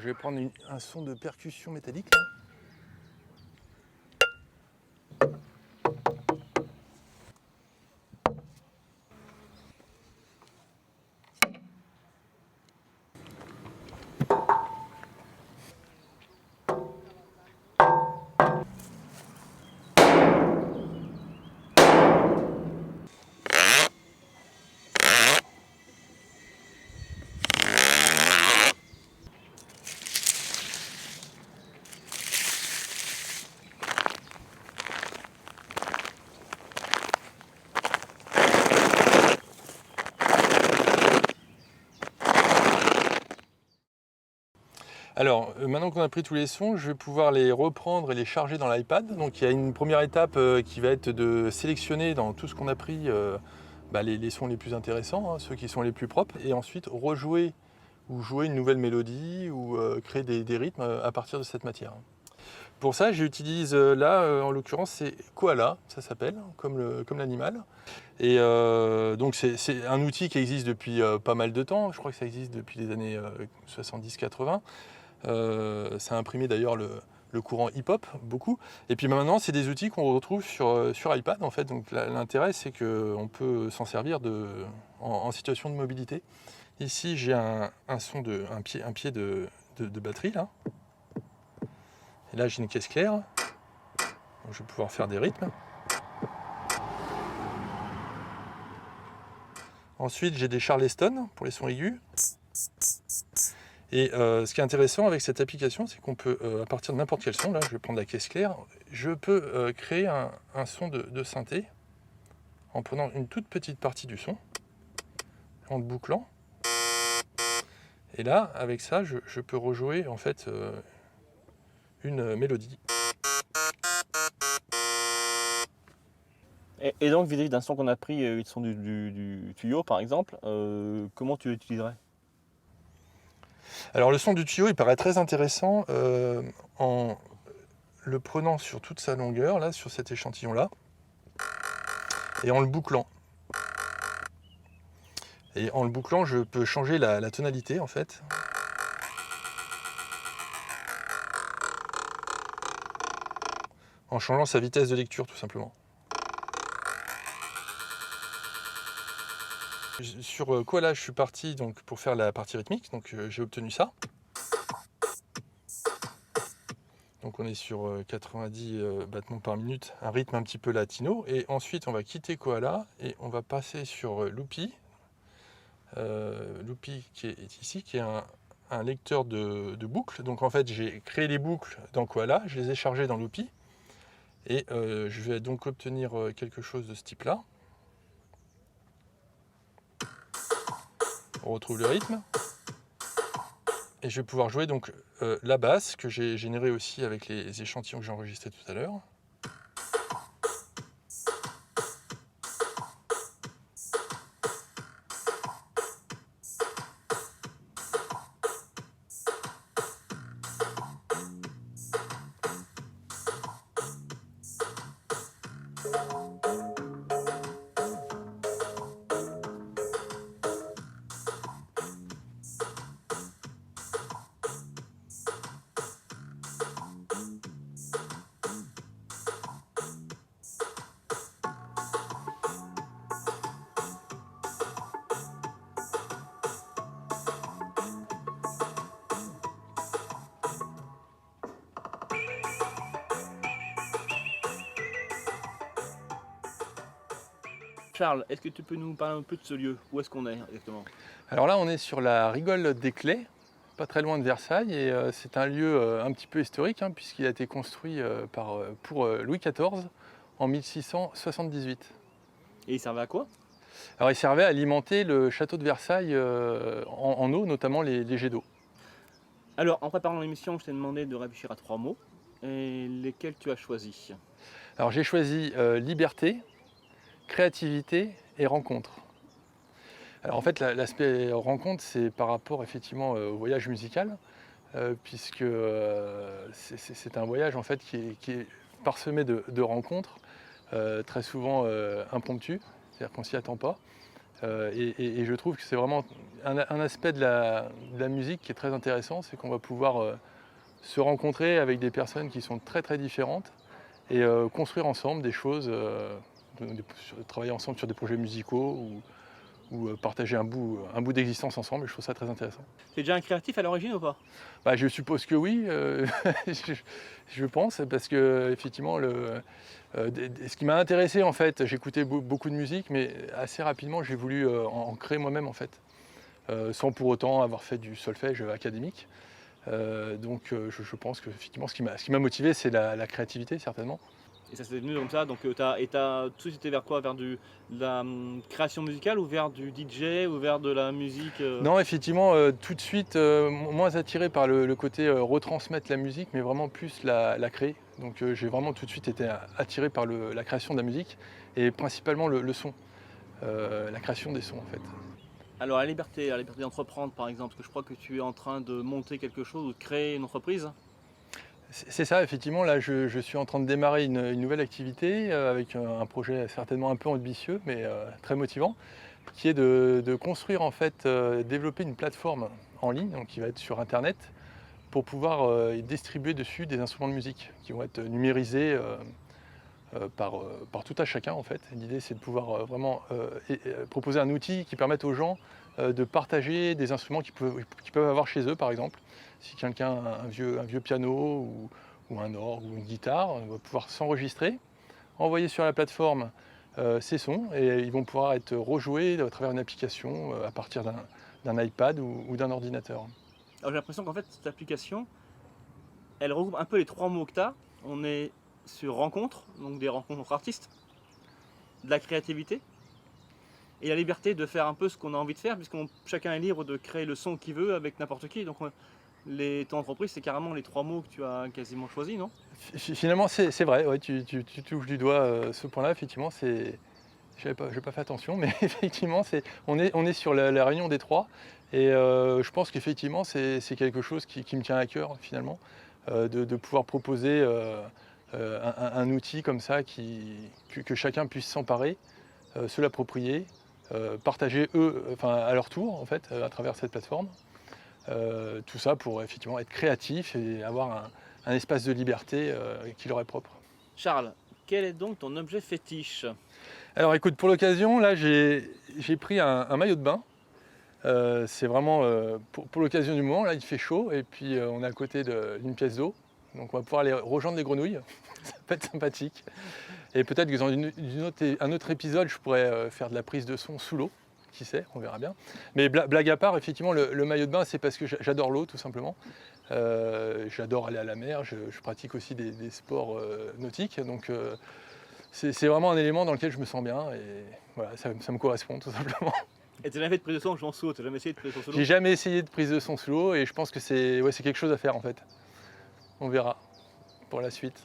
je vais prendre un son de percussion métallique là. Alors, maintenant qu'on a pris tous les sons, je vais pouvoir les reprendre et les charger dans l'iPad. Donc il y a une première étape qui va être de sélectionner dans tout ce qu'on a pris les sons les plus intéressants, hein, ceux qui sont les plus propres, et ensuite rejouer ou jouer une nouvelle mélodie ou créer des rythmes à partir de cette matière. Pour ça, j'utilise en l'occurrence, c'est Koala, ça s'appelle, comme l'animal. Et donc c'est un outil qui existe depuis pas mal de temps, je crois que ça existe depuis les années 70-80. Ça a imprimé d'ailleurs le courant hip-hop, beaucoup. Et puis maintenant, c'est des outils qu'on retrouve sur iPad, en fait. Donc l'intérêt, c'est qu'on peut s'en servir en situation de mobilité. Ici, j'ai un pied de batterie, là. Et là, j'ai une caisse claire. Donc, je vais pouvoir faire des rythmes. Ensuite, j'ai des Charleston pour les sons aigus. Et ce qui est intéressant avec cette application, c'est qu'on peut, à partir de n'importe quel son, là je vais prendre la caisse claire, je peux créer un son de synthé en prenant une toute petite partie du son, en le bouclant. Et là, avec ça, je peux rejouer en fait une mélodie. Et donc, vis-à-vis d'un son qu'on a pris, le son du tuyau par exemple, comment tu l'utiliserais? Alors le son du tuyau, il paraît très intéressant en le prenant sur toute sa longueur, là, sur cet échantillon-là, et en le bouclant. Et en le bouclant, je peux changer la tonalité, en fait. En changeant sa vitesse de lecture, tout simplement. Sur Koala, je suis parti donc, pour faire la partie rythmique, donc j'ai obtenu ça. Donc on est sur 90 battements par minute, un rythme un petit peu latino. Et ensuite, on va quitter Koala et on va passer sur Loopy. Loopy qui est ici, qui est un lecteur de boucles. Donc en fait, j'ai créé des boucles dans Koala, je les ai chargées dans Loopy. Et je vais donc obtenir quelque chose de ce type-là. On retrouve le rythme. Et je vais pouvoir jouer donc la basse que j'ai générée aussi avec les échantillons que j'ai enregistrés tout à l'heure. Charles, est-ce que tu peux nous parler un peu de ce lieu? Où est-ce qu'on est exactement? Alors là, on est sur la rigole des Clés, pas très loin de Versailles, et c'est un lieu un petit peu historique, hein, puisqu'il a été construit pour Louis XIV en 1678. Et il servait à quoi? Alors il servait à alimenter le château de Versailles en eau, notamment les jets d'eau. Alors, en préparant l'émission, je t'ai demandé de réfléchir à 3 mots. Et lesquels tu as choisis? Alors j'ai choisi liberté, créativité et rencontre. Alors en fait, l'aspect rencontre, c'est par rapport effectivement au voyage musical, puisque c'est un voyage en fait qui est parsemé de rencontres, très souvent impromptues, c'est-à-dire qu'on ne s'y attend pas. Et je trouve que c'est vraiment un aspect de la musique qui est très intéressant, c'est qu'on va pouvoir se rencontrer avec des personnes qui sont très très différentes et construire ensemble des choses, travailler ensemble sur des projets musicaux ou partager un bout d'existence ensemble, et je trouve ça très intéressant. Tu es déjà un créatif à l'origine ou pas? Bah, je suppose que oui, je pense, parce qu'effectivement, ce qui m'a intéressé en fait, j'écoutais beaucoup de musique, mais assez rapidement j'ai voulu en créer moi-même en fait, sans pour autant avoir fait du solfège académique. Je pense qu'effectivement ce qui m'a motivé, c'est la créativité certainement. Et ça s'est venu comme ça, donc t'as tout de suite été vers quoi? Vers de la création musicale ou vers du DJ ou vers de la musique Non, effectivement, tout de suite, moins attiré par le côté retransmettre la musique, mais vraiment plus la créer. Donc j'ai vraiment tout de suite été attiré par la création de la musique et principalement le son, la création des sons en fait. Alors la liberté d'entreprendre par exemple, parce que je crois que tu es en train de monter quelque chose ou de créer une entreprise. C'est ça, effectivement, là je suis en train de démarrer une nouvelle activité avec un projet certainement un peu ambitieux, mais très motivant, qui est de construire en fait, développer une plateforme en ligne, donc qui va être sur internet, pour pouvoir distribuer dessus des instruments de musique qui vont être numérisés par tout à chacun en fait. L'idée c'est de pouvoir vraiment proposer un outil qui permette aux gens de partager des instruments qu'ils peuvent avoir chez eux par exemple. Si quelqu'un a un vieux piano ou un orgue ou une guitare, on va pouvoir s'enregistrer, envoyer sur la plateforme ces sons et ils vont pouvoir être rejoués à travers une application à partir d'un iPad ou d'un ordinateur. Alors j'ai l'impression qu'en fait cette application, elle regroupe un peu les trois mots que tu as. On est sur rencontre, donc des rencontres entre artistes, de la créativité et la liberté de faire un peu ce qu'on a envie de faire, puisque chacun est libre de créer le son qu'il veut avec n'importe qui. Donc ton entreprise, c'est carrément les trois mots que tu as quasiment choisis, non? Finalement, c'est vrai, ouais, tu touches du doigt ce point-là, effectivement, j'avais pas fait attention, mais effectivement, on est sur la réunion des trois, et je pense qu'effectivement, c'est quelque chose qui me tient à cœur, finalement, de pouvoir proposer un outil comme ça que chacun puisse s'emparer, se l'approprier, partager à leur tour, en fait, à travers cette plateforme. Tout ça pour effectivement être créatif et avoir un espace de liberté qui leur est propre. Charles, quel est donc ton objet fétiche? Alors écoute, pour l'occasion, là j'ai pris un maillot de bain. C'est vraiment pour l'occasion du moment, là il fait chaud et puis on est à côté d'une pièce d'eau. Donc on va pouvoir aller rejoindre les grenouilles, ça peut être sympathique. Et peut-être que dans un autre épisode, je pourrais faire de la prise de son sous l'eau. Qui sait, on verra bien. Mais blague à part, effectivement, le maillot de bain, c'est parce que j'adore l'eau, tout simplement. J'adore aller à la mer, je pratique aussi des sports nautiques. Donc c'est vraiment un élément dans lequel je me sens bien et voilà, ça me correspond, tout simplement. Et tu n'as jamais fait de prise de son sous l'eau? Tu n'as jamais essayé de prise de son sous l'eau? J'ai jamais essayé de prise de son sous l'eau et je pense que c'est quelque chose à faire, en fait. On verra pour la suite.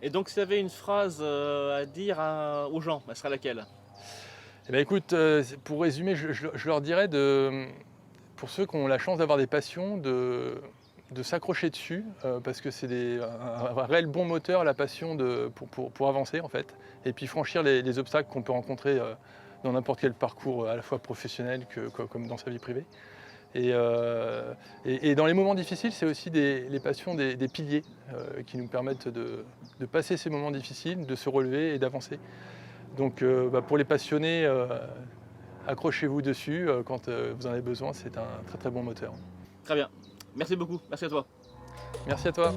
Et donc, si tu avais une phrase à dire aux gens, elle serait laquelle? Eh bien, écoute, pour résumer, je leur dirais pour ceux qui ont la chance d'avoir des passions, de s'accrocher dessus, parce que c'est un réel bon moteur, la passion pour avancer en fait, et puis franchir les obstacles qu'on peut rencontrer dans n'importe quel parcours, à la fois professionnel comme dans sa vie privée. Et dans les moments difficiles, c'est aussi les passions des piliers qui nous permettent de passer ces moments difficiles, de se relever et d'avancer. Donc pour les passionnés, accrochez-vous dessus quand vous en avez besoin, c'est un très très bon moteur. Très bien. Merci beaucoup. Merci à toi. Merci à toi.